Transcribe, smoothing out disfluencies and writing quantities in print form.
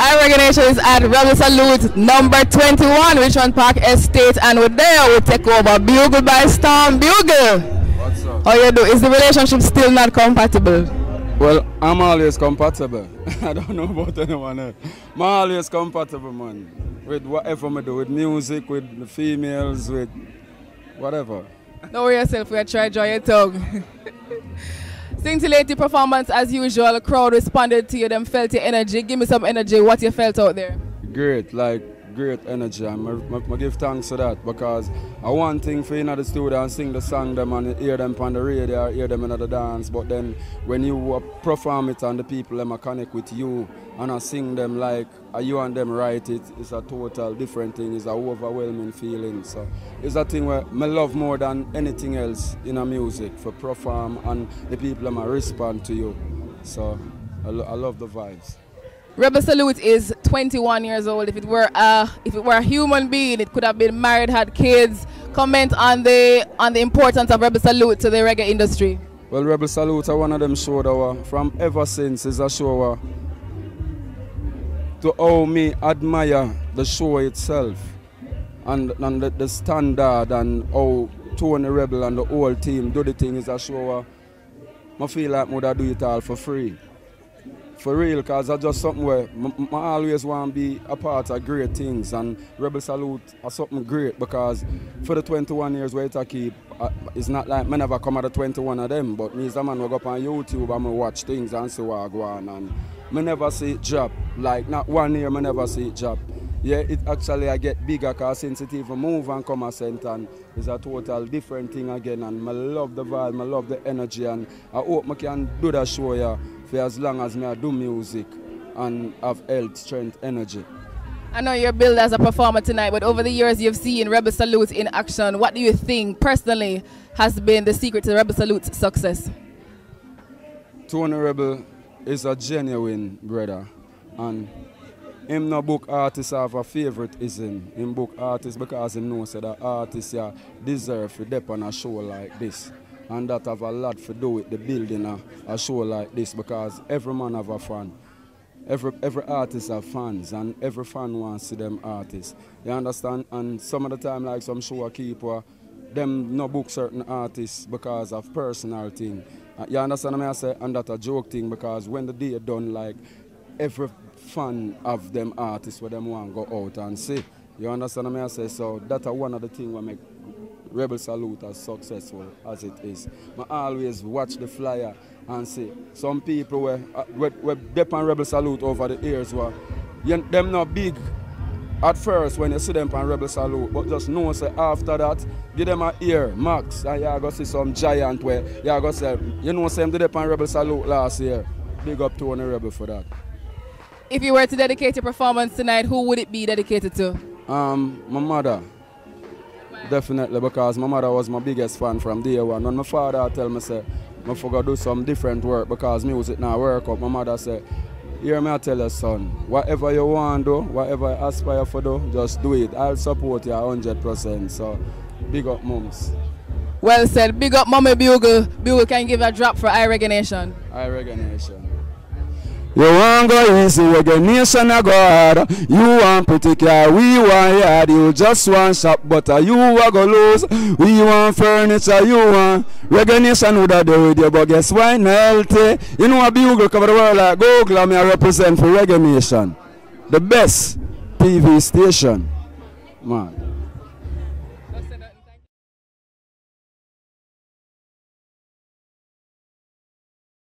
Our recognition is at Rebel Salute number 21, Richmond Park Estate, and we're there. We'll take over Bugle by storm. Bugle, what's up? How you do? Is the relationship still not compatible? Well, I'm always compatible. I don't know about anyone else. I'm always compatible, man. With whatever I do, with music, with the females, with whatever. Don't worry yourself, we'll try to draw your tongue. Scintillating performance as usual. The crowd responded to you, them felt your energy. Give me some energy, what you felt out there. Great, like great energy. I give thanks for that because I one thing for in the studio and sing the song them and hear them on the radio or hear them in the dance, but then when you perform it and the people them connect with you and I sing them like you and them write it, it's a total different thing. It's a overwhelming feeling. So it's a thing where I love more than anything else in a music for perform and the people them respond to you. So I love the vibes. Rebel Salute is 21 years old. If it were a human being, it could have been married, had kids. Comment on the importance of Rebel Salute to the reggae industry. Well, Rebel Salute are one of them shows that from ever since is a show to how me admire the show itself and the standard and how Tony Rebel and the whole team do the thing is a show. I feel like I would do it all for free. For real, because it's just something where I always want to be a part of great things, and Rebel Salute is something great because for the 21 years where I keep, it's not like I never come at the 21 of them, but me as a man will go up on YouTube and I watch things and see what I go on, and I never see it drop. Like not 1 year I never see it drop. Yeah, it actually I get bigger because since it even move and come a cent and it's a total different thing again, and I love the vibe, I love the energy, and I hope I can do that show yeah, for as long as I do music and have health, strength, energy. I know you're billed as a performer tonight, but over the years you've seen Rebel Salute in action. What do you think personally has been the secret to Rebel Salute's success? Tony Rebel is a genuine brother, and him no book artists have a favoritism. Him book artists because he knows that artists deserve to dep on a show like this. And that have a lot to do with the building a show like this because every man have a fan. Every artist have fans and every fan wants to see them artists. You understand? And some of the time like some show keeper, them no book certain artists because of personal thing. You understand what I say? And that's a joke thing because when the day done like every fan of them artists where them want to go out and see. You understand what I say? So that's one of the things that make Rebel Salute as successful as it is. I always watch the flyer and see some people were dep on Rebel Salute over the years were them not big at first when you see them on Rebel Salute, but just know say after that, give them an ear, max, and you're going to see some giant where you're going to say, you know, say them dep on Rebel Salute last year. Big up Tony Rebel for that. If you were to dedicate your performance tonight, who would it be dedicated to? My mother. Definitely, because my mother was my biggest fan from day one. When my father tell me, say, I forgot to do some different work because music now work up, my mother said, hear me I tell you, son, whatever you want to do, whatever you aspire for do, just do it. I'll support you 100%. So, big up mums. Well said. Big up Mommy Bugle. Bugle can give a drop for Reggae Nation. Reggae Nation. You want go easy, Reggae Nation a go hard. You want pretty car, we want yard. You just want shop butter, you a go lose. We want furniture, you want. Reggae Nation would have do with you, but guess why not healthy? You know a Bugle cover the world like Google, and I represent for Reggae Nation. The best TV station. Man.